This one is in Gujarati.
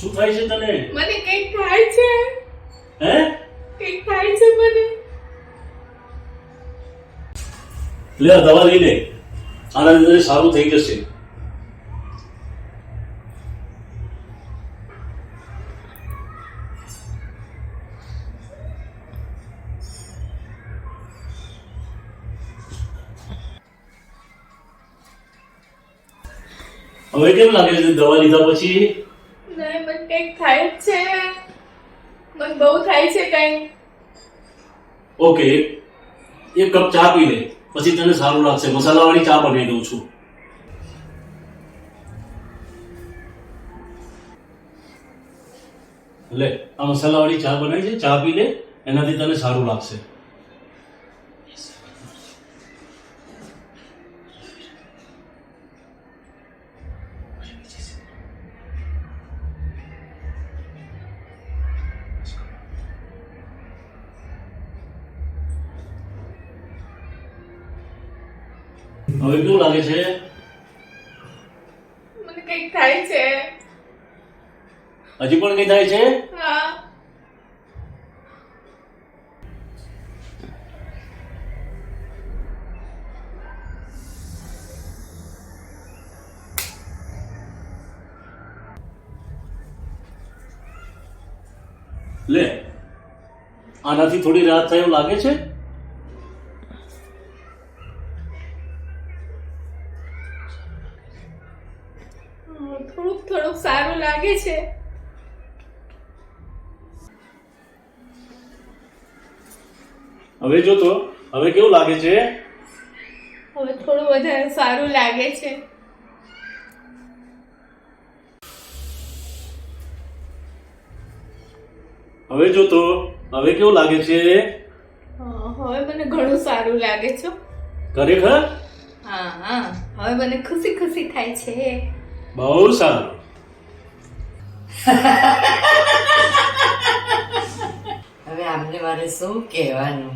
શું થાય છે તને? મને કંઈક થાય છે. હે? કંઈક થાય છે મને. લે આ દવા લઈ લે, આનાથી તને સારું થઈ જશે. હવે કેમ લાગે છે દવા લીધા પછી? નહીં, મને કંઈક થાય જ છે. મને બહુ થાય છે કંઈક. ઓકે, એક કપ ચા પી લે, પછી તને સારું લાગશે. મસાલાવાળી ચા બનાવી દઉં છું. લે આ મસાલાવાળી ચા બનાવી છે, ચા પી લે, એનાથી તને સારું લાગશે. હવે કેવું લાગે છે? મને કંઈક થાય છે. હજી પણ કઈ થાય છે? હા. લે આનાથી થોડી રાહત થાય એવું લાગે છે? થોડુંક સારું લાગે છે. હવે જો તો હવે કેવું લાગે છે? હવે થોડું વધારે સારું લાગે છે. હવે જો તો હવે કેવું લાગે છે? હવે મને ઘણું સારું લાગે છે. ખરેખર? હા, હવે મને ખુશી ખુશી થાય છે. બહુ સારું. હવે આમને મારે શું કહેવાનું?